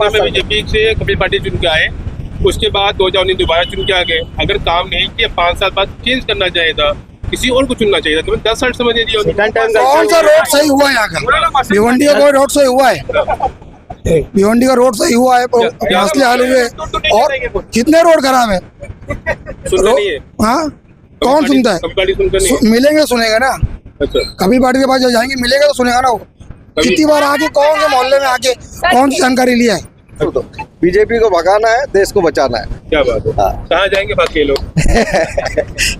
में बीजेपी से कपिल पाटिल चुन के आए, उसके बाद 2019 दोबारा चुन के आ गए। अगर काम नहीं किया 5 साल बाद चेंज करना चाहिए था, किसी और को चुनना चाहिए था। तो 10 साल समझ लीजिए। कौन सा रोड सही हुआ है यहाँ का? भिवंडी का कोई रोड सही हुआ है? भिवंडी का रोड सही हुआ है? मसले हल हुए? और कितने रोड खराब है? सुनता नहीं है। हाँ, कौन सुनता है? मिलेंगे सुनेगा ना। कभी पार्टी के पास जाएंगे, मिलेगा तो सुनेगा ना। वो कितनी बार आके कौन से मोहल्ले में आके कौन सी जानकारी लिया है? बीजेपी को भगाना है, देश को बचाना है। क्या बात है? कहाँ जाएंगे भाग के लोग?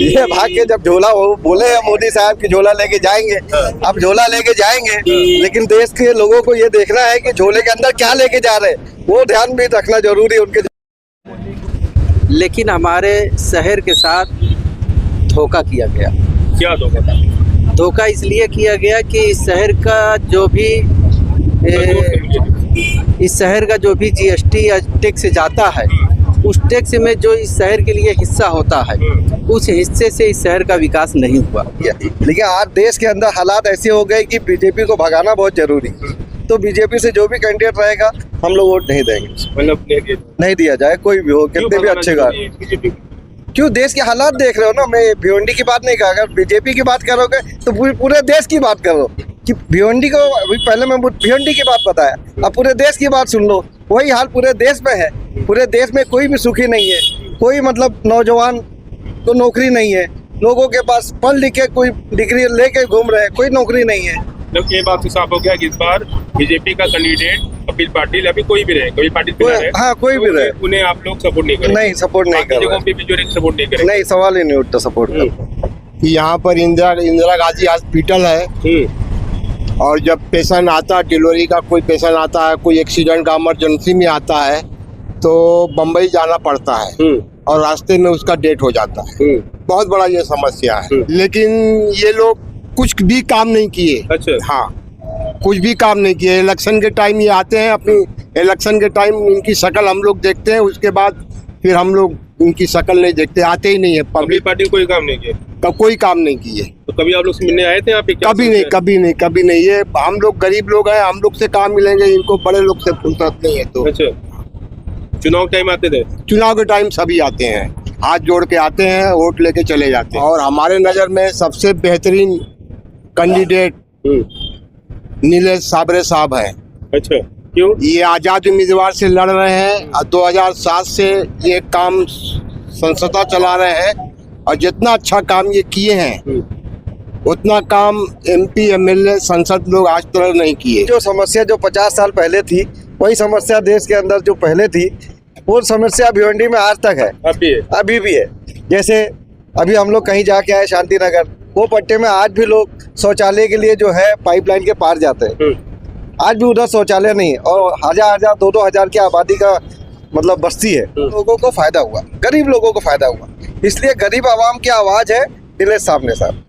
ये भाग के जब झोला वो बोले हैं मोदी साहब की झोला लेके जाएंगे, अब झोला लेके जाएंगे, लेकिन देश के लोगों को ये देखना है कि झोले के अंदर क्या लेके जा रहे हैं, वो ध्यान भी रखना जरूरी है उनके। लेकिन हमारे शहर के साथ धोखा किया गया। क्या धोखा? धोखा इसलिए किया गया कि इस शहर का जो भी जीएसटी या टैक्स जाता है, उस टैक्स में जो इस शहर के लिए हिस्सा होता है, उस हिस्से से इस शहर का विकास नहीं हुआ। लेकिन आज देश के अंदर हालात ऐसे हो गए कि बीजेपी को भगाना बहुत जरूरी है। तो बीजेपी से जो भी कैंडिडेट रहेगा हम लोग वोट नहीं देंगे, मतलब नहीं दिया जाए, कोई भी हो, कितने भी अच्छे गाने। क्यों? देश के हालात देख रहे हो ना। मैं भिवंडी की बात नहीं कहा, अगर बीजेपी की बात करोगे तो पूरे देश की बात करो कि भिवंडी को। अभी पहले मैं भिवंडी की बात बताया, अब पूरे देश की बात सुन लो। वही हाल पूरे देश में है। पूरे देश में कोई भी सुखी नहीं है, कोई मतलब नौजवान को नौकरी नहीं है, लोगों के पास पढ़ लिख के कोई डिग्री लेके घूम रहे हैं, कोई नौकरी नहीं है। मतलब ये बात तो साफ हो गया कि इस बार बीजेपी का कैंडिडेट कपिल पाटिल, अभी कोई भी रहे, कपिल पाटिल हाँ कोई भी रहे, उन्हें आप लोग सपोर्ट नहीं करें? नहीं, सपोर्ट नहीं कर रहे, सपोर्ट नहीं करें। नहीं, सवाल ही नहीं उठता सपोर्ट का। यहाँ पर इंदिरा गांधी हॉस्पिटल है, और जब पेशेंट आता है, डिलीवरी का कोई पेशेंट आता है, कोई एक्सीडेंट का इमरजेंसी में आता है, तो बम्बई जाना पड़ता है और रास्ते में उसका डेथ हो जाता है। बहुत बड़ा ये समस्या है। लेकिन ये लोग कुछ भी काम नहीं किए। अच्छा। हाँ, कुछ भी काम नहीं किए। इलेक्शन के टाइम ये आते हैं, अपनी इलेक्शन के टाइम इनकी शक्ल हम लोग देखते हैं, उसके बाद फिर हम लोग इनकी शक्ल नहीं देखते, आते ही नहीं है। पब्लिक पार्टी कोई काम नहीं किया? कोई काम नहीं किए। तो कभी आप लोग से मिलने आए थे यहाँ पे? कभी नहीं। ये हम लोग गरीब लोग हैं, हम लोग से काम मिलेंगे, इनको बड़े लोग से फुर्सत नहीं है। तो अच्छा, चुनाव टाइम आते थे? चुनाव के टाइम सभी आते हैं, हाथ जोड़ के आते हैं, वोट लेके चले जाते हैं। और हमारे नजर में सबसे बेहतरीन कैंडिडेट नीलेश साबरे साहब है। अच्छा, क्यों? ये आजाद उम्मीदवार से लड़ रहे हैं और 2007 से ये काम संसदा चला रहे हैं, और जितना अच्छा काम ये किए हैं उतना काम एमपी एमएलए सांसद लोग आज तक नहीं किए। जो समस्या जो 50 साल पहले थी, वही समस्या देश के अंदर जो पहले थी, वो समस्या भिवंडी में आज तक है, अभी भी है। जैसे अभी हम लोग कहीं जाके आए शांति नगर, वो पट्टे में आज भी लोग शौचालय के लिए जो है पाइपलाइन के पार जाते हैं। आज भी उधर शौचालय नहीं है, और 1000 2-2 हजार की आबादी का मतलब बस्ती है। लोगों को फायदा हुआ, गरीब लोगों को फायदा हुआ, इसलिए गरीब आवाम की आवाज है नीलेश सामने साहब।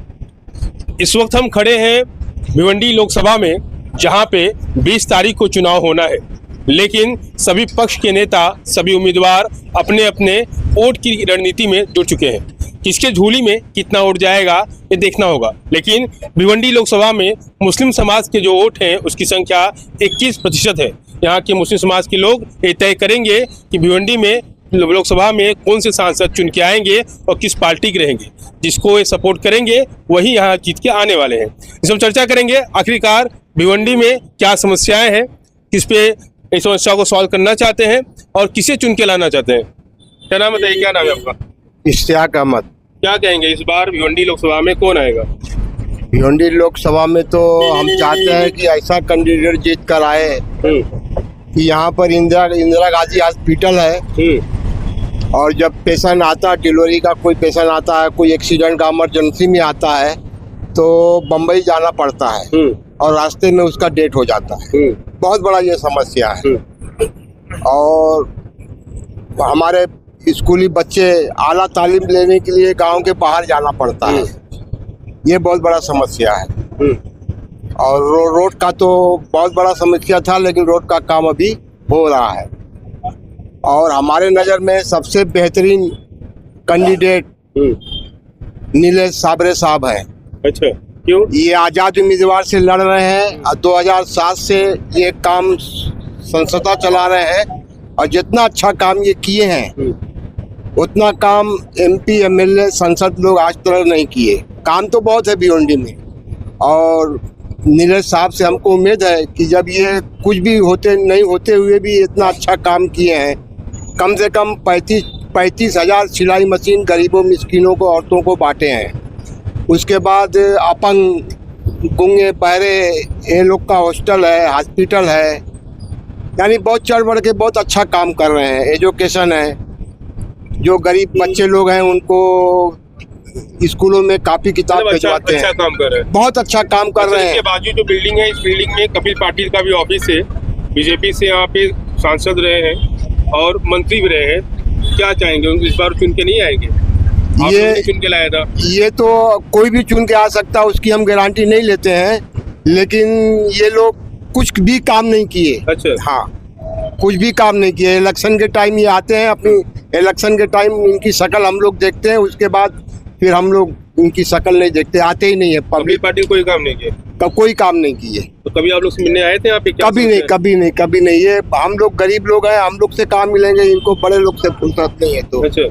इस वक्त हम खड़े हैं भिवंडी लोकसभा में, जहां पे 20 तारीख को चुनाव होना है, लेकिन सभी पक्ष के नेता, सभी उम्मीदवार अपने अपने वोट की रणनीति में जुट चुके हैं। किसके झोली में कितना वोट जाएगा ये देखना होगा। लेकिन भिवंडी लोकसभा में मुस्लिम समाज के जो वोट हैं उसकी संख्या 21% है। यहाँ के मुस्लिम समाज के लोग ये तय करेंगे कि भिवंडी में लोकसभा में कौन से सांसद चुन के आएंगे और किस पार्टी के रहेंगे। जिसको ये सपोर्ट करेंगे वही यहाँ जीत के आने वाले हैं। इस हम चर्चा करेंगे आखिरकार भिवंडी में क्या समस्याएं हैं, किस पे इस समस्या को सॉल्व करना चाहते हैं और किसे चुन के लाना चाहते हैं। क्या नाम बताइए, क्या नाम है आपका? इश्तियाक अहमद। क्या कहेंगे इस बार भिवंडी लोकसभा में कौन आएगा? भिवंडी लोकसभा में तो हम चाहते हैं कि ऐसा कैंडिडेट जीत कर आए कि यहाँ पर इंदिरा गांधी हॉस्पिटल है, और जब पेशेंट आता है, डिलीवरी का कोई पेशेंट आता है, कोई एक्सीडेंट का इमरजेंसी में आता है, तो बम्बई जाना पड़ता है और रास्ते में उसका डेथ हो जाता है। बहुत बड़ा ये समस्या है। और हमारे स्कूली बच्चे आला तालीम लेने के लिए गांव के बाहर जाना पड़ता है, ये बहुत बड़ा समस्या है। और रोड का तो बहुत बड़ा समस्या था, लेकिन रोड का काम अभी हो रहा है। और हमारे नज़र में सबसे बेहतरीन कैंडिडेट नीलेश साबरे साहब है। अच्छा, क्यों? ये आजाद उम्मीदवार से लड़ रहे हैं और 2007 से ये काम संसदा चला रहे हैं और जितना अच्छा काम ये किए हैं उतना काम MP MLA संसद लोग आज तक नहीं किए। काम तो बहुत है भिवंडी में और नीरज साहब से हमको उम्मीद है कि जब ये कुछ भी नहीं होते हुए भी इतना अच्छा काम किए हैं, कम से कम 35 हजार सिलाई मशीन गरीबों मिस्किनों को औरतों को बांटे हैं। उसके बाद अपंग गुंगे बहरे ये लोग का हॉस्टल है, हॉस्पिटल है, यानी बहुत चढ़ बढ़ के बहुत अच्छा काम कर रहे हैं। एजुकेशन है, जो गरीब बच्चे लोग हैं उनको स्कूलों में कापी किताब भिजवाते हैं। काम कर रहे हैं, बहुत अच्छा काम कर रहे हैं। इसके बाजू जो बिल्डिंग है, इस बिल्डिंग में कपिल पाटिल का भी ऑफिस है। बीजेपी से यहाँ पे सांसद रहे हैं और मंत्री भी रहे हैं। क्या चाहेंगे, उनको इस बार चुन के नहीं आएंगे? ये चुन के लाया था, ये तो कोई भी चुन के आ सकता है, उसकी हम गारंटी नहीं लेते हैं, लेकिन ये लोग कुछ भी काम नहीं किए। अच्छा, हाँ, कुछ भी काम नहीं किए। इलेक्शन के टाइम ये आते हैं, अपनी इलेक्शन के टाइम इनकी शक्ल हम लोग देखते हैं, उसके बाद फिर हम लोग इनकी शक्ल नहीं देखते, आते ही नहीं है। कपिल पाटिल कोई काम नहीं किया, कोई काम नहीं किए। तो कभी आप लोग से मिलने आए थे यहाँ पे? कभी नहीं। ये हम लोग गरीब लोग हैं, हम लोग से काम मिलेंगे, इनको बड़े लोग से फुर्सत नहीं है। तो अच्छा,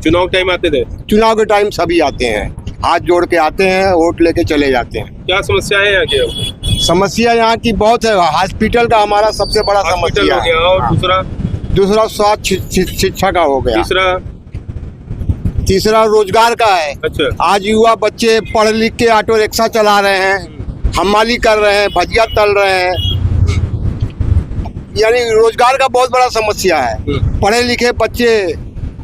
चुनाव टाइम आते थे? चुनाव के टाइम सभी आते हैं, हाथ जोड़ के आते हैं, वोट लेके चले जाते हैं। क्या समस्या है यहाँ की? समस्या यहाँ की बहुत है। हॉस्पिटल का हमारा सबसे बड़ा समस्या है, और दूसरा स्वास्थ्य शिक्षा का हो गया, तीसरा रोजगार का है। अच्छा, आज युवा बच्चे पढ़ लिख के ऑटो रिक्शा चला रहे हैं, हमाली कर रहे हैं, भजिया तल रहे हैं, यानी रोजगार का बहुत बड़ा समस्या है। पढ़े लिखे बच्चे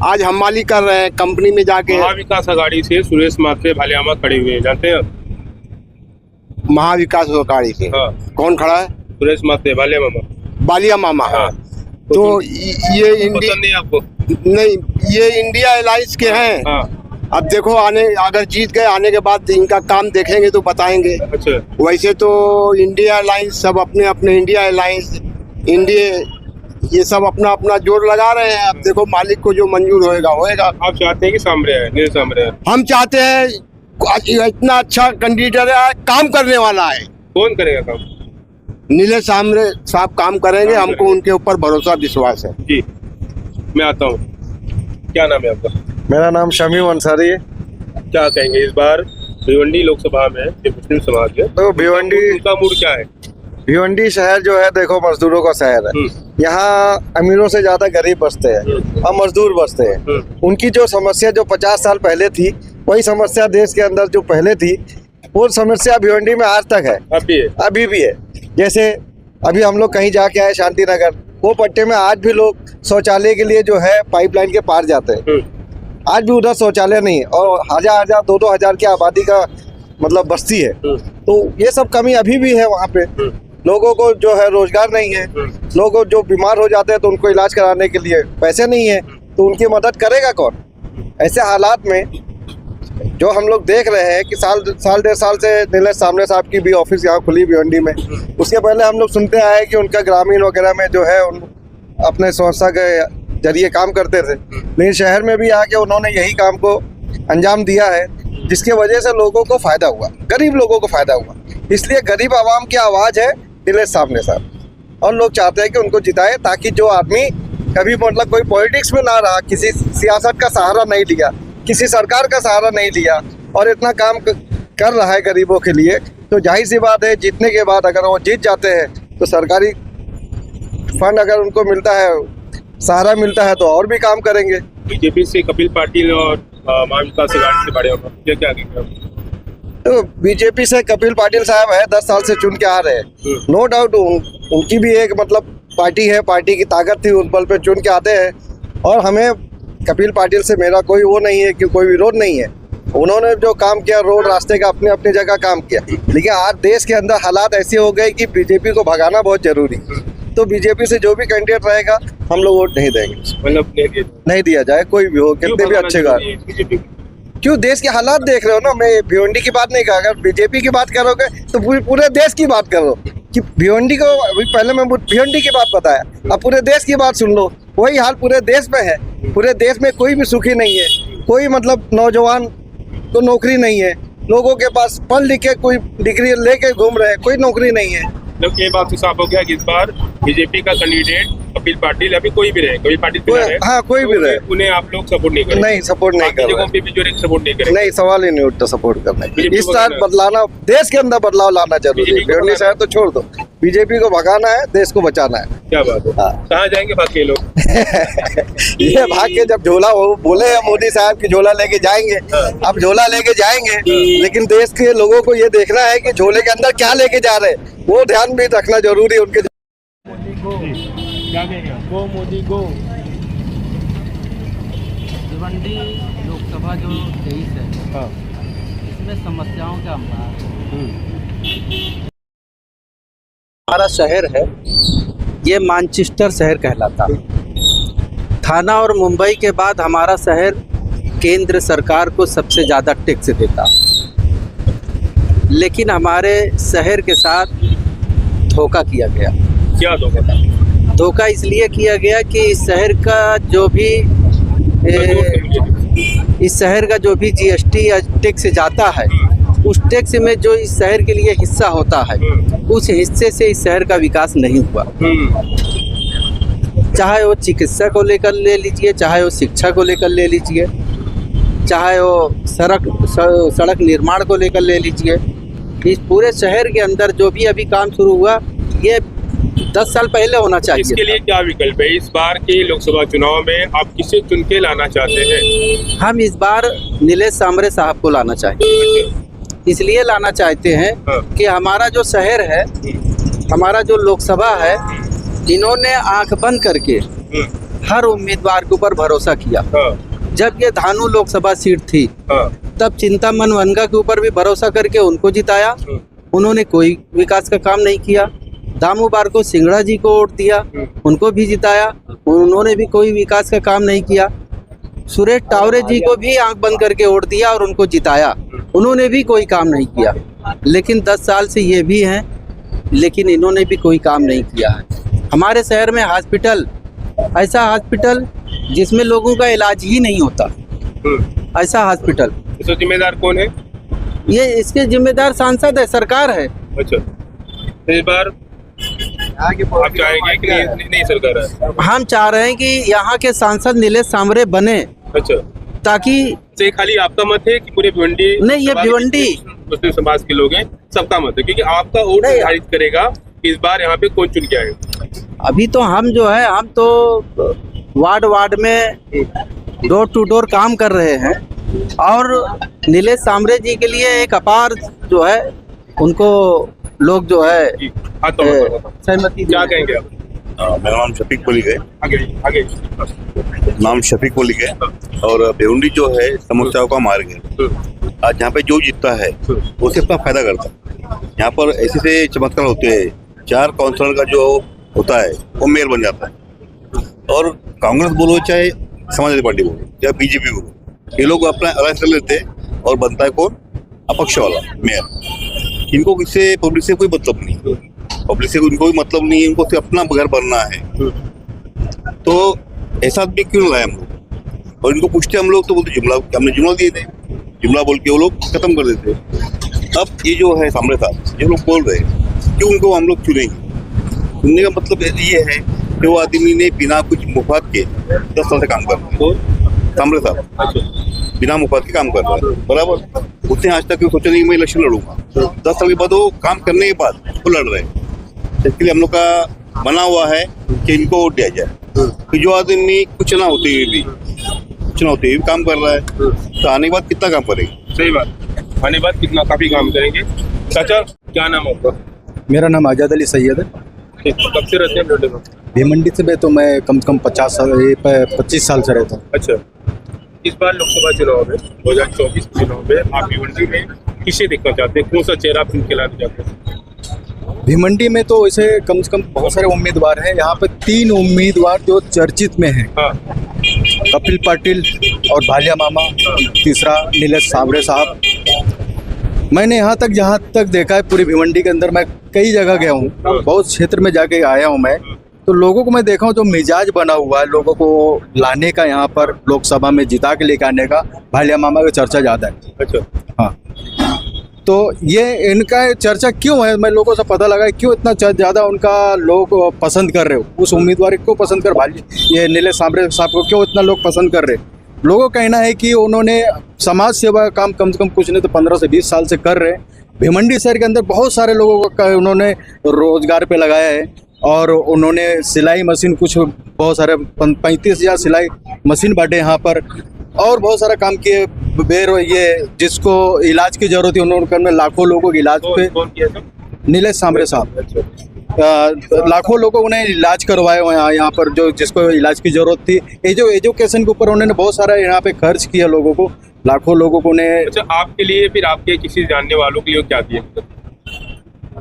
आज हमाली कर रहे हैं, कंपनी में जाके। महाविकास आघाड़ी से सुरेश मात्रे भालियामा खड़े हुए हैं, जानते हैं आप? महाविकास आघाड़ी से हाँ। कौन खड़ा है? सुरेश मात्रे, बालिया मामा। हाँ। तो ये इंडिया नहीं आपको? नहीं, ये इंडिया अलायंस के हैं। हाँ। अब देखो, अगर जीत गए, आने के बाद इनका काम देखेंगे तो बताएंगे। अच्छा, वैसे तो इंडिया अलायंस सब अपने अपने, इंडिया अलायंस, इंडिया, ये सब अपना अपना जोर लगा रहे हैं। अब देखो, मालिक को जो मंजूर होएगा। आप चाहते हैं कि सामने आए, नीरज सामने आए? हम चाहते हैं, इतना अच्छा कैंडिडेट है, काम करने वाला है। कौन करेगा काम? नीलेश सामने साहब काम करेंगे, हमको उनके ऊपर भरोसा विश्वास है। जी, मैं आता हूँ। क्या नाम है आपका? मेरा नाम शमीम अंसारी है। क्या कहेंगे इस बार भिवंडी लोकसभा में मुस्लिम समाज है, तो भिवंडी का मूड क्या है? भिवंडी शहर जो है, देखो, मजदूरों का शहर है। यहाँ अमीरों से ज्यादा गरीब बसते हैं और मजदूर बसते हैं। उनकी जो समस्या जो 50 साल पहले थी, वही समस्या देश के अंदर जो पहले थी, वो समस्या भिवंडी में आज तक है, अभी भी है। जैसे अभी हम लोग कहीं जाके आए शांति नगर, वो पट्टे में आज भी लोग शौचालय के लिए जो है पाइपलाइन के पार जाते हैं। आज भी उधर शौचालय नहीं है और 1000 2 हजार की आबादी का मतलब बस्ती है। तो ये सब कमी अभी भी है वहाँ पे। लोगों को जो है रोजगार नहीं है, लोगों जो बीमार हो जाते हैं तो उनको इलाज कराने के लिए पैसे नहीं है, तो उनकी मदद करेगा कौन? ऐसे हालात में जो हम लोग देख रहे हैं कि साल 1.5 साल से नीलेश सामने साहब की भी ऑफिस यहाँ खुली भिवंडी में। उसके पहले हम लोग सुनते आए कि उनका ग्रामीण वगैरह में जो है अपने संस्था के जरिए काम करते थे, लेकिन शहर में भी आके उन्होंने यही काम को अंजाम दिया है, जिसके वजह से लोगों को फायदा हुआ, गरीब लोगों को फायदा हुआ। इसलिए गरीब आवाम की आवाज़ है नीलेश सामने साहब, और लोग चाहते हैं कि उनको जिताए, ताकि जो आदमी कभी मतलब कोई पॉलिटिक्स में ना रहा, किसी सियासत का सहारा नहीं लिया, किसी सरकार का सहारा नहीं लिया और इतना काम कर रहा है गरीबों के लिए, तो जाहिर सी बात है जीतने के बाद अगर वो जीत जाते हैं तो सरकारी फंड अगर उनको मिलता है, सहारा मिलता है, तो और भी काम करेंगे। बीजेपी से कपिल पाटिल और महाविकास आघाड़ी से बड़े होगा, क्या तो बीजेपी से कपिल पाटिल साहब है, 10 साल से चुन के आ रहे हैं, नो डाउट उनकी भी एक मतलब पार्टी है, पार्टी की ताकत थी, उन बल पे चुन के आते हैं। और हमें कपिल पाटिल से मेरा कोई वो नहीं है कि कोई विरोध नहीं है, उन्होंने जो काम किया रोड रास्ते का अपने अपने जगह काम किया, लेकिन आज देश के अंदर हालात ऐसे हो गए कि बीजेपी को भगाना बहुत जरूरी है। तो बीजेपी से जो भी कैंडिडेट रहेगा हम लोग वोट नहीं देंगे, मतलब नहीं दिया जाए, कोई भी हो, कितने भी अच्छे गाड़ी। क्यों? देश के हालात देख रहे हो ना, मैं भिवंडी की बात नहीं कहा, अगर बीजेपी की बात करोगे तो पूरे देश की बात करो कि भिवंडी को, अभी पहले मैं भिवंडी की बात बताया, अब पूरे देश की बात सुन लो। वही हाल पूरे देश में है, पूरे देश में कोई भी सुखी नहीं है, कोई मतलब नौजवान को नौकरी नहीं है, लोगों के पास पढ़ लिख के कोई डिग्री लेके घूम रहे हैं, कोई नौकरी नहीं है। मतलब ये बात तो साफ हो गया कि इस बार बीजेपी का कैंडिडेट कपिल पाटिल, अभी कोई भी रहे, कपिल पाटिल है, हाँ कोई भी रहे, उन्हें आप लोग सपोर्ट नहीं करेंगे? नहीं सपोर्ट नहीं कर रहे, भी जो सपोर्ट नहीं करेंगे? नहीं सवाल ही नहीं उठता सपोर्ट करने की। इस साल बदलाना, देश के अंदर बदलाव लाना जरूरी है। भिवंडी शहर तो छोड़ दो, बीजेपी को भगाना है, देश को बचाना है। क्या बात है, कहाँ जाएंगे बाकी लोग? ये भाग के जब झोला बोले हैं मोदी साहब की झोला लेके जाएंगे, अब झोला लेके जाएंगे, लेकिन देश के लोगों को ये देखना है कि झोले के अंदर क्या लेके जा रहे हैं, वो ध्यान भी रखना जरूरी है उनके। क्या कहेंगे? गो मोदी गो। भिवंडी लोकसभा जो 23 है, हाँ। इसमें समस्याओं का अंबार है। हमारा शहर है, ये मैनचेस्टर शहर कहलाता है। थाना और मुंबई के बाद हमारा शहर केंद्र सरकार को सबसे ज़्यादा टैक्स देता, लेकिन हमारे शहर के साथ धोखा किया गया। क्या धोखा? धोखा इसलिए किया गया कि इस शहर का जो भी जीएसटी या टैक्स जाता है, उस टैक्स में जो इस शहर के लिए हिस्सा होता है, उस हिस्से से इस शहर का विकास नहीं हुआ। चाहे वो चिकित्सा को लेकर ले लीजिए, चाहे वो शिक्षा को लेकर ले लीजिए, चाहे वो सड़क निर्माण को लेकर ले लीजिए। इस पूरे शहर के अंदर जो भी अभी काम शुरू हुआ, ये 10 साल पहले होना चाहिए। इसके लिए क्या विकल्प है? इस बार के लोकसभा चुनाव में आप किसे चुन के लाना चाहते हैं? हम इस बार नीलेश सांवरे साहब को लाना चाहेंगे। इसलिए लाना चाहते हैं कि हमारा जो शहर है, हमारा जो लोकसभा है, इन्होंने आंख बंद करके हर उम्मीदवार के ऊपर भरोसा किया। जब ये धानु लोकसभा सीट थी, तब चिंतामन वनगा के ऊपर भी भरोसा करके उनको जिताया। उन्होंने कोई विकास का काम नहीं किया। दामू बारको सिंगड़ा जी को वोट दिया, उनको भी जिताया, उन्होंने भी कोई विकास का काम नहीं किया। सुरेश टावरे जी को भी आंख बंद करके वोट दिया और उनको जिताया, उन्होंने भी कोई काम नहीं किया। लेकिन 10 साल से ये भी हैं, लेकिन इन्होंने भी कोई काम नहीं किया है। हमारे शहर में हॉस्पिटल, ऐसा हॉस्पिटल जिसमें लोगों का इलाज ही नहीं होता, ऐसा हॉस्पिटल। इसका जिम्मेदार कौन है? ये इसके जिम्मेदार सांसद है, सरकार है। अच्छा, इस बार आप चाहेंगे कि नहीं सरकार है? हम चाह रहे हैं कि यहाँ के सांसद नीलेश सांवरे बने। अच्छा, ताकि से खाली आपका मत है कि पूरे भिवंडी? नहीं, ये भिवंडी मुस्लिम समाज के लोग हैं, सबका मत है, क्योंकि आपका वोट निर्धारित करेगा कि इस बार यहाँ पे कौन चुन के आएगा। अभी तो हम जो है, हम तो वार्ड में डोर टू डोर काम कर रहे हैं, और नीलेश सांवरे जी के लिए एक अपार जो है, उनको लोग जो है सहमति। क्या कहेंगे आप? मेरा नाम शफीक मलिक है। आगे नाम शफीक मलिक है, और भिवंडी जो है समस्याओं का मार्ग है। आज यहाँ पे जो जीतता है उसे अपना फायदा करता है। यहाँ पर ऐसे से चमत्कार होते हैं, 4 काउंसलर का जो होता है वो मेयर बन जाता है। और कांग्रेस बोलो चाहे समाजवादी पार्टी बोलो चाहे बीजेपी बोलो, ये लोग अपना अलायंस कर लेते हैं और बनता है कौन? अपक्ष वाला मेयर। इनको किससे, पब्लिक से कोई मतलब नहीं, पब्लिक से उनको भी मतलब नहीं है, इनको सिर्फ अपना घर बनना है। तो ऐसा आदमी क्यों लाए हम लोग? और इनको पूछते हम लोग तो बोलते जुमला, हमने जुमला दिए थे, जुमला बोल के वो लोग खत्म कर देते। अब ये जो है सांवरे साहब जो लोग बोल रहे हैं कि उनको हम लोग चुनेंगे, चुनने का मतलब ये है कि वो आदमी ने बिना कुछ मुफात के 10 साल से काम कर रहे हैं। सांवरे साहब बिना मुफात के काम कर रहा है, बराबर। उसने आज तक सोचा नहीं कि मैं इलेक्शन लड़ूंगा। 10 साल के बाद वो काम करने के बाद वो लड़ रहे हैं। इसके लिए हम लोग का बना हुआ है कि इनको वोट दिया जाए। कि जो आदमी कुछ ना होते हुए भी काम कर रहा है, तो आने के बाद कितना काम करेगा? सही बात, आने के बाद कितना काफी काम करेंगे। चाचा, क्या नाम है आपका? मेरा नाम आजाद अली सैयद है। कब से रहते हैं भिवंडी में? भिवंडी से तो मैं कम से कम 25 साल से रहता हूँ। अच्छा, इस बार लोकसभा चुनाव में 2024 चुनाव में आप भिवंडी में किसे देखना चाहते हैं? कौन सा चेहरा आप चुन के लाना चाहते हैं? भिवंडी में तो ऐसे कम से कम बहुत सारे उम्मीदवार हैं। यहाँ पे 3 उम्मीदवार जो चर्चित में हैं। हाँ। कपिल पाटिल और भालिया मामा, तीसरा नीलेश सांवरे साहब। मैंने यहाँ तक जहाँ तक देखा है पूरी भिवंडी के अंदर, मैं कई जगह गया हूँ, बहुत क्षेत्र में जाके आया हूँ मैं, तो लोगों को मैं देखा हूँ जो मिजाज बना हुआ है लोगों को लाने का, यहाँ पर लोकसभा में जिता के लेके आने का, भालिया मामा की चर्चा ज़्यादा है। अच्छा, हाँ। तो ये इनका चर्चा क्यों है, मैं लोगों से पता लगा क्यों इतना ज़्यादा उनका लोग पसंद कर रहे हो, उस उम्मीदवार को पसंद कर ये नीलेश सांबरे साहब को क्यों इतना लोग पसंद कर रहे। लोगों का कहना है कि उन्होंने समाज सेवा का काम कम से कम कुछ नहीं तो 15 से 20 साल से कर रहे हैं। भिवंडी शहर के अंदर बहुत सारे लोगों का उन्होंने रोजगार पे लगाया है और उन्होंने सिलाई मशीन कुछ बहुत सारे 35,000 सिलाई मशीन बांटे यहाँ पर और बहुत सारा काम किए। ये जिसको इलाज की जरूरत है उन्होंने लाखों लोगों के इलाज पे, नीलेश सांबरे साहब लाखों लोगों ने इलाज करवाए यहाँ पर जो जिसको इलाज की जरूरत थी। एजुकेशन के ऊपर उन्होंने बहुत सारा यहाँ पे खर्च किया लोगों को, लाखों लोगों को ने। अच्छा, आपके लिए फिर आपके किसी जानने वालों के लिए क्या किया?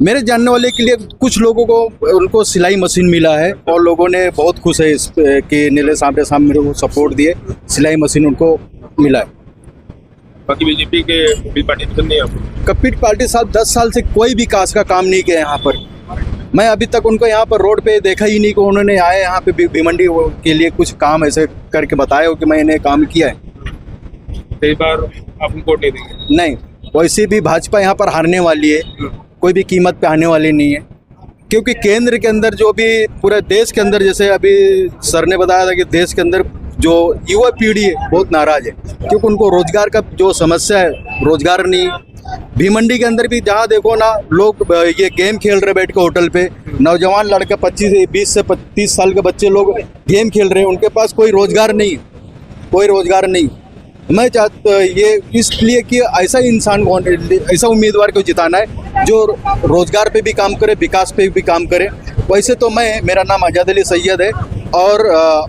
मेरे जानने वाले के लिए कुछ लोगों को उनको सिलाई मशीन मिला है और लोगों ने बहुत खुश है इस कि नीलेश सांबरे साहब मेरे को सपोर्ट दिए, सिलाई मशीन उनको मिला है। बाकी बीजेपी के कपिल पार्टी पसंद नहीं आपको? कपिल पार्टी साहब 10 साल से कोई विकास का काम नहीं किया यहाँ पर। मैं अभी तक उनको यहाँ पर रोड पे देखा ही नहीं कि उन्होंने आए यहाँ पे भिवंडी के लिए कुछ काम ऐसे करके बताया हो कि मैंने काम किया है। कई बार आप वोट नहीं देंगे? नहीं, वैसे भी भाजपा यहाँ पर हारने वाली है, कोई भी कीमत पे आने वाली नहीं है, क्योंकि केंद्र के अंदर जो भी पूरे देश के अंदर, जैसे अभी सर ने बताया था कि देश के अंदर जो युवा पीढ़ी है बहुत नाराज है क्योंकि उनको रोजगार का जो समस्या है, रोजगार नहीं। भिवंडी के अंदर भी जहाँ देखो ना लोग ये गेम खेल रहे बैठ के होटल पे, नौजवान लड़के 20 से 30 साल के बच्चे लोग गेम खेल रहे हैं, उनके पास कोई रोजगार नहीं, कोई रोजगार नहीं। मैं चाहता ये इसलिए कि ऐसा इंसान को, ऐसा उम्मीदवार को जिताना है जो रोजगार पे भी काम करे, विकास पे भी काम करे। वैसे तो मेरा नाम आज़ाद अली सैयद है और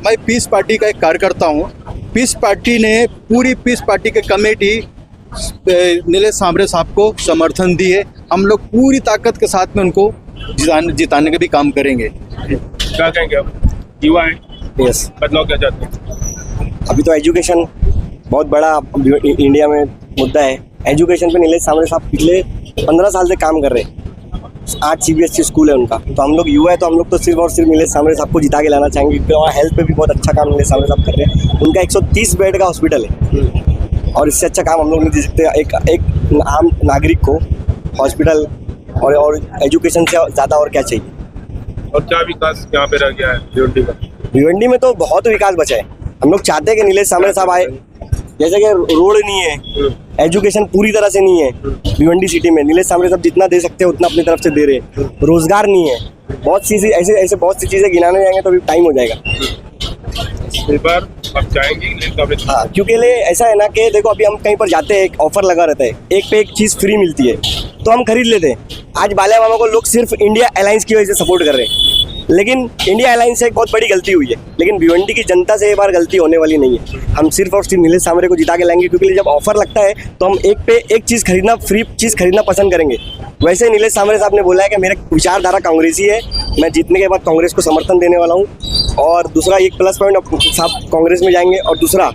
मैं पीस पार्टी का एक कार्यकर्ता हूँ। पीस पार्टी ने पूरी पीस पार्टी के कमेटी नीलेश सांबरे साहब को समर्थन दी है। हम लोग पूरी ताकत के साथ में उनको जिताने का भी काम करेंगे। क्या कहेंगे आप? युवा है, यस, बदलाव क्या चाहते हैं? अभी तो एजुकेशन बहुत बड़ा इंडिया में मुद्दा है। एजुकेशन पे नीलेश सांबरे साहब पिछले 15 साल से काम कर रहे हैं। 8 CBSE स्कूल है उनका, तो हम लोग युवा है तो हम लोग तो सिर्फ और सिर्फ नीलेश सांबरे साहब को जिता के लाना चाहेंगे क्योंकि और हेल्थ पे भी बहुत अच्छा काम नीलेश सांबरे साहब कर रहे हैं। उनका 130 बेड का हॉस्पिटल है और इससे अच्छा काम हम लोग नहीं दे सकते एक आम नागरिक को। हॉस्पिटल और एजुकेशन से ज़्यादा और क्या चाहिए। और क्या विकास यहाँ पे रह गया है भिवंडी का? भिवंडी में तो बहुत विकास बचा है। हम लोग चाहते हैं कि नीलेश सांबरे साहब आए। जैसे कि रोड नहीं है, एजुकेशन पूरी तरह से नहीं है भिवंडी सिटी में, नीलेश सांबरे साहब जितना दे सकते हैं उतना अपनी तरफ से दे रहे हैं। रोजगार नहीं है, बहुत सी ऐसे बहुत सी चीज़ें गिनाने जाएंगे तो अभी टाइम हो जाएगा। इस बार आप चाहेंगे? हाँ, क्योंकि ऐसा है ना कि देखो अभी हम कहीं पर जाते हैं, एक ऑफर लगा रहता है, एक पे एक चीज़ फ्री मिलती है तो हम खरीद लेते हैं। आज बालिया मामा को लोग सिर्फ इंडिया अलायंस की वजह से सपोर्ट कर रहे हैं, लेकिन इंडिया अलायंस से एक बहुत बड़ी गलती हुई है। लेकिन भिवंडी की जनता से ये बार गलती होने वाली नहीं है। हम सिर्फ और सिर्फ नीलेश सांबरे को जिता के लाएंगे क्योंकि जब ऑफर लगता है तो हम एक पे एक चीज़ खरीदना, फ्री चीज़ खरीदना पसंद करेंगे। वैसे नीलेश सांबरे साहब ने बोला है कि मेरा विचारधारा कांग्रेसी है, मैं जीतने के बाद कांग्रेस को समर्थन देने वाला हूँ। और दूसरा एक प्लस पॉइंट साहब कांग्रेस में जाएंगे और दूसरा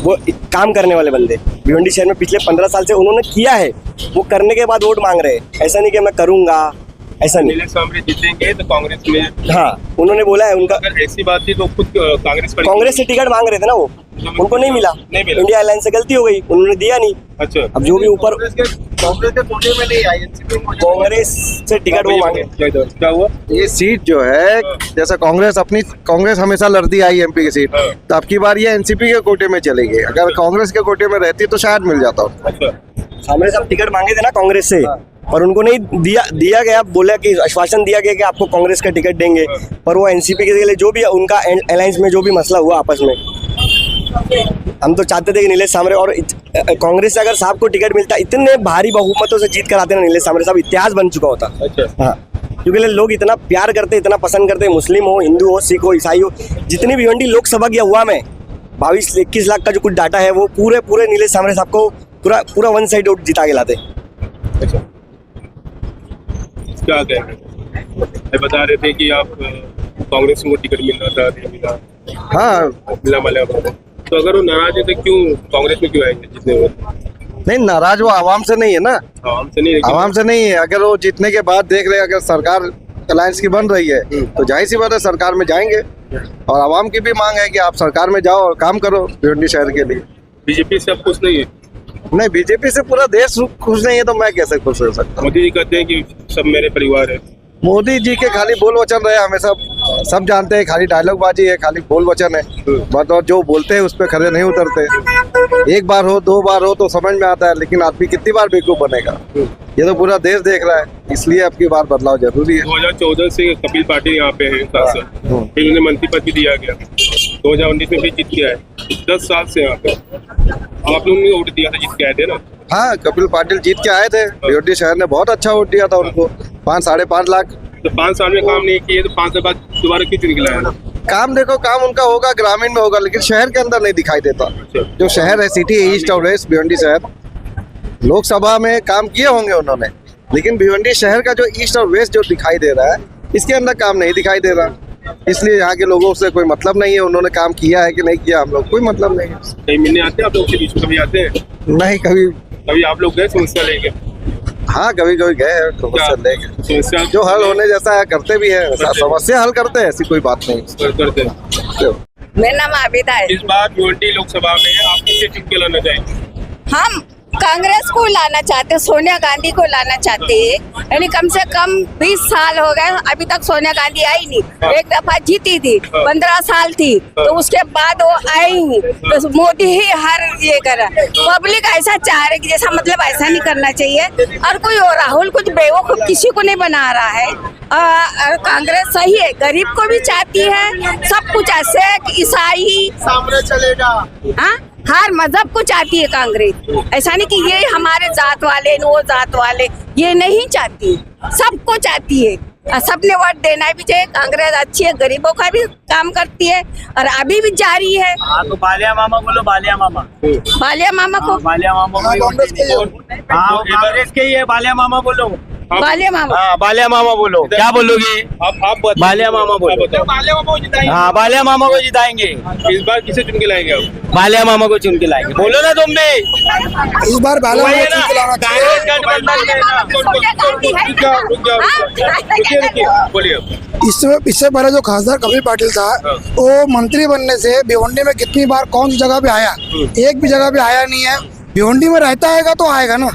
वो काम करने वाले बंदे भिवंडी शहर में पिछले 15 साल से उन्होंने किया है, वो करने के बाद वोट मांग रहे हैं। ऐसा नहीं कि मैं करूँगा, ऐसा नहीं। नीलेश सांबरे जीतेंगे तो कांग्रेस में? हाँ, उन्होंने बोला है उनका। अगर ऐसी बात थी तो खुद कांग्रेस से टिकट मांग रहे थे ना, वो उनको नहीं मिला। इंडिया अलायंस से गलती हो गई, उन्होंने दिया नहीं। अच्छा, अब जो भी ऊपर कांग्रेस के कोटे में नहीं आई, कांग्रेस से टिकट वो मांगे। क्या हुआ? ये सीट जो है, जैसा कांग्रेस हमेशा लड़ती आई एमपी की सीट, तो अब की बार ये एनसीपी के कोटे में चलेगी। अगर कांग्रेस के कोटे में रहती तो शायद मिल जाता। सांबरे साहब टिकट मांगे थे ना कांग्रेस से और उनको नहीं दिया गया। बोला कि आश्वासन दिया गया कि आपको कांग्रेस का टिकट देंगे, पर वो एनसीपी के लिए जो भी उनका अलायंस में जो भी मसला हुआ आपस में, हम तो चाहते थे कि नीलेश सांबरे और कांग्रेस से अगर साहब को टिकट मिलता, इतने भारी बहुमतों से जीत कर आते ना नीलेश सांबरे साहब, इतिहास बन चुका होता। अच्छा, हाँ, क्योंकि लोग इतना प्यार करते, इतना पसंद करते, मुस्लिम हो, हिंदू हो, सिख हो, ईसाई हो, जितनी भी भिवंडी लोकसभा की हुआ में 22-21 लाख का जो कुछ डाटा है वो पूरे नीलेश सांबरे साहब को पूरा वन साइड वोट जिता के लाते। अच्छा, क्या कहेंगे? बता रहे थे कि आप कांग्रेस को टिकट मिल रहा था, नहीं मिला? हाँ, मिला। तो अगर वो नाराज है तो क्यों कांग्रेस में क्यों आएंगे जितने वो? नहीं, नाराज वो आवाम से नहीं है ना, आवाम से नहीं है। आवाम से नहीं है। अगर वो जीतने के बाद देख रहे अगर सरकार अलायंस की बन रही है तो जाहिर सी बात है सरकार में जाएंगे। और आवाम की भी मांग है कि आप सरकार में जाओ और काम करो भिवंडी शहर के लिए। बीजेपी से अब कुछ नहीं है? नहीं, बीजेपी से पूरा देश खुश नहीं है तो मैं कैसे खुश हो सकता हूँ। मोदी जी कहते हैं कि सब मेरे परिवार है। मोदी जी के खाली बोल वचन रहे हमेशा, सब जानते हैं, खाली डायलॉग बाजी है, खाली बोल वचन है, मतलब जो बोलते हैं उस पर खड़े नहीं उतरते। एक बार हो, दो बार हो तो समझ में आता है, लेकिन आदमी कितनी बार बेवकूफ बनेगा। ये तो पूरा देश देख रहा है, इसलिए अब की बार बदलाव जरूरी है। 2014 से कपिल पाटिल यहाँ पे है सांसद, फिर उन्हें मंत्री पद भी दिया गया, 2019 में भी जीत के आए, 10 साल से यहाँ पे। आप लोगों ने वोट दिया था, जीत के आए थे ना? हाँ, कपिल पाटिल जीत के आए थे, भिवंडी शहर ने बहुत अच्छा वोट दिया था उनको, 5-5.5 लाख। तो 5 साल में काम नहीं किए तो 5 साल बाद दोबारा क्यों चुन के लाए? काम देखो, काम उनका होगा ग्रामीण में होगा, लेकिन शहर के अंदर नहीं दिखाई देता। जो शहर है, सिटी ईस्ट और वेस्ट भिवंडी शहर, लोकसभा में काम किए होंगे उन्होंने, लेकिन भिवंडी शहर का जो ईस्ट और वेस्ट जो दिखाई दे रहा है, इसके अंदर काम नहीं दिखाई दे रहा। इसलिए यहाँ के लोगों से कोई मतलब नहीं है, उन्होंने काम किया है कि नहीं किया, हम लोग कोई मतलब नहीं है। कहीं मिलने आते हैं आप लोग के बीच में? कभी आते हैं? नहीं, कभी आप लोग गए समस्या लेके? हाँ, कभी गए हैं समस्या लेके, समस्या जो हल होने जैसा है करते भी है, समस्या हल करते हैं, ऐसी कोई बात नहीं करते हैं। मेरा नाम आबिदा है। इस बार भिवंडी लोकसभा में आप किसे चुन के लाना चाहेंगे? हम कांग्रेस को लाना चाहते, सोनिया गांधी को लाना चाहते हैं। यानी कम से कम 20 साल हो गए, अभी तक सोनिया गांधी आई नहीं। एक दफा जीती थी, 15 साल थी, तो उसके बाद वो आई नहीं, तो मोदी ही हर ये करा। पब्लिक ऐसा चाह रही, जैसा मतलब ऐसा नहीं करना चाहिए। और कोई और राहुल कुछ बेवकूफ किसी को नहीं बना रहा है। कांग्रेस सही है, गरीब को भी चाहती है, सब कुछ ऐसे ईसाई सामने चलेगा, हाँ, हर मजहब को चाहती है कांग्रेस। ऐसा नहीं कि ये हमारे जात वाले वो जात वाले, ये नहीं चाहती, सबको चाहती है। और सबने वोट देना भी चाहिए। कांग्रेस अच्छी है, गरीबों का भी काम करती है और अभी भी जारी है। तो बालिया मामा बोलो, बालिया मामा। बालिया मामा को, बालिया मामा कांग्रेस के ही है, बालिया मामा बोलो। बालिया मामा, हाँ, बालिया मामा बोलो। क्या बोलोगे आप बालिया मामा बोलो। बालिया मामा को जिताएंगे। हाँ, बालिया मामा को जिताएंगे। इस बार किसे चुन के लाएंगे आप? बालिया मामा को चुन के लाएंगे। बोलो ना तुम भी। इस बार बालिया मामा चुन के लाना चाहिए। बोलिए। इससे पहले जो खासदार कपिल पाटिल था, वो मंत्री बनने से भिवंडी में कितनी बार कौन सी जगह पे आया, एक भी जगह पे आया नहीं है। भिवंडी में रहता है तो आएगा ना,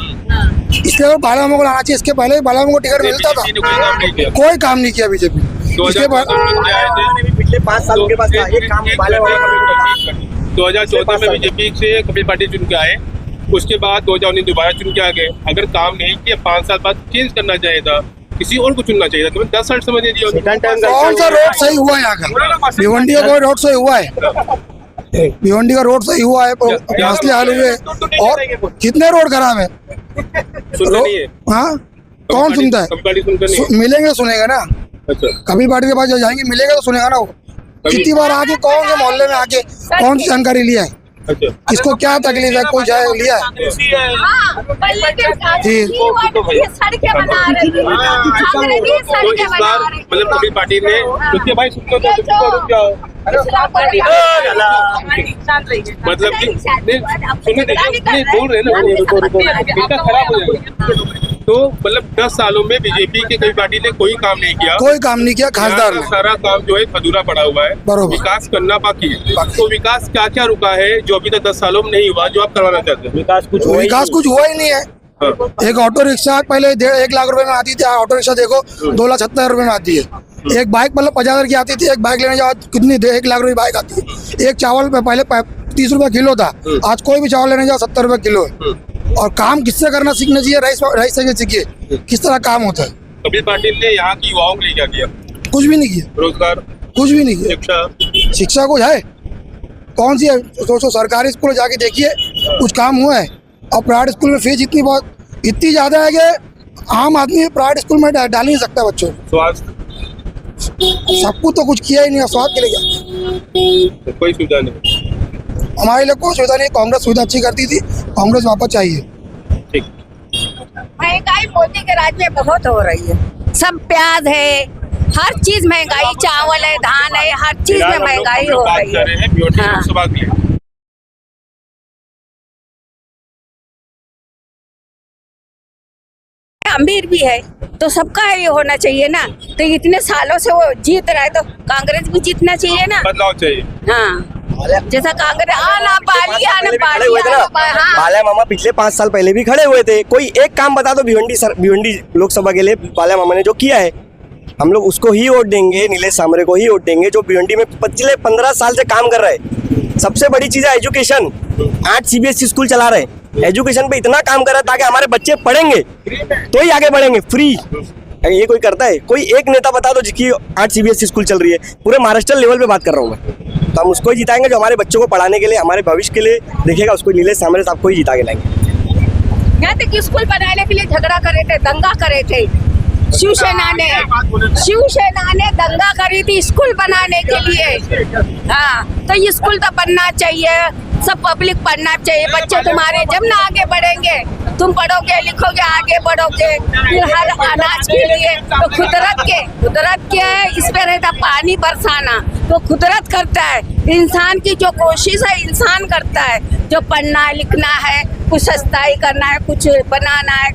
इसलिए वो बालिया मामा को लाना चाहिए। इसके पहले बालिया मामा को टिकट मिलता था, कोई काम नहीं किया बीजेपी। इसके बाद 2014 में बीजेपी से कपिल पाटिल चुन के आए, उसके बाद 2019 दोबारा चुन के आ गए। अगर काम नहीं किया, 5 साल बाद चेंज करना चाहिए था, किसी और को चुनना चाहिए था। तुम्हें 10 साल समझ दिया। कौन सा रोड सही हुआ है यहाँ का? भिवंडी का कोई रोड सही हुआ है? भिवंडी का रोड सही हुआ है, मसले हल हुए, और कितने रोड खराब है? सुनना नहीं है। हाँ, कौन सुनता है? मिलेंगे सुनेगा ना। अच्छा, कपिल पाटिल के पास जाएंगे, मिलेगा तो सुनेगा ना वो। कितनी बार आके कौन से मोहल्ले में आके कौन सी जानकारी लिया है, अच्छा, किसको क्या तकलीफ है, कोई जाए लिया है? जी, तो इस बार मतलब कपिल पाटिल ने, क्योंकि भाई सुनना तो रुक जाओ, मतलब कि सुनने दीजिए, बोल रहे ना, इनका खराब हो जाएगा। तो मतलब 10 सालों में बीजेपी के कई पार्टी ने कोई काम नहीं किया, कोई काम नहीं किया खासदार ने। सारा काम जो है अधूरा पड़ा हुआ है, बरोबर। विकास करना बाकी है। तो विकास क्या क्या रुका है जो अभी तक 10 सालों में नहीं हुआ, जो आप करवाना चाहते हैं? विकास कुछ हुआ ही नहीं है। एक ऑटो रिक्शा पहले 1.5 लाख रुपए में आती थी, ऑटो रिक्शा देखो 2,76,000 रुपए में आती है। एक बाइक मतलब 50,000 की आती थी, एक बाइक लेने जाओ कितनी 1 लाख रुपए बाइक आती है। एक चावल पे पहले 30 रुपए किलो था, आज कोई भी चावल लेने जाओ 70 रुपए किलो है। और काम किससे करना सीखना चाहिए, रईस से सीखिए किस तरह काम होता है। कपिल पाटिल ने यहाँ की युवाओं के लिए क्या किया? कुछ भी नहीं किया, रोजगार कुछ भी नहीं किया। शिक्षा कुछ है, कौन सी है? सोचो, सरकारी स्कूल जाके देखिए, कुछ काम हुआ है? और प्राइवेट स्कूल में फीस इतनी ज्यादा है कि आम आदमी प्राइवेट स्कूल में डाल नहीं सकता बच्चों को। स्वास्थ्य सब कुछ तो कुछ किया ही नहीं है, स्वास्थ्य के लिए क्या? कोई सुविधा नहीं हमारे लिए, कोई सुविधा नहीं। कांग्रेस सुविधा अच्छी करती थी, कांग्रेस वापस चाहिए। ठीक। महंगाई मोदी के राज में बहुत हो रही है, सब प्याज है, हर चीज महंगाई, चावल है, धान है, हर चीज में महंगाई हो रही है। हाँ। अमीर भी है तो सबका ये होना चाहिए ना। तो इतने सालों से वो जीत रहा है तो कांग्रेस भी जीतना चाहिए ना, बदलाव चाहिए। हाँ। जैसा कांग्रेस आना पाली आना खड़े हुए थे ना, हाँ बाला मामा पिछले 5 साल पहले भी खड़े हुए थे। कोई एक काम बता दो भिवंडी लोकसभा के लिए बाला मामा ने जो किया है, हम लोग उसको ही वोट देंगे, नीलेश सांबरे को ही वोट देंगे, जो भिवंडी में पिछले 15 साल से काम कर रहे हैं। सबसे बड़ी चीज है एजुकेशन। 8 CBSE स्कूल चला रहे हैं, एजुकेशन पे इतना काम कर रहा है ताकि हमारे बच्चे पढ़ेंगे तो ही आगे बढ़ेंगे, फ्री। ये कोई करता है? कोई एक नेता बता दो जिसकी 8 CBSE स्कूल चल रही है। पूरे महाराष्ट्र लेवल पे बात कर रहा हूँ मैं। तो हम उसको ही जिताएंगे जो हमारे बच्चों को पढ़ाने के लिए, हमारे भविष्य के लिए देखेगा, उसको नीलेश सांबरे साहब को ही जिता के लाएंगे। यहाँ तक स्कूल बनाने के लिए झगड़ा करे थे, दंगा करे थे। शिवसेना ने दंगा करी थी स्कूल बनाने के लिए। हाँ, तो स्कूल तो बनना चाहिए, सब पब्लिक पढ़ना चाहिए। बच्चे तुम्हारे जब ना आगे बढ़ेंगे, तुम पढ़ोगे लिखोगे आगे बढ़ोगे, फिर हर अनाज के लिए तो कुदरत के है, इस पे रहता पानी बरसाना, तो कुदरत करता है। इंसान की जो कोशिश है इंसान करता है, जो पढ़ना लिखना है, कुछ सस्ताई करना है, कुछ बनाना है,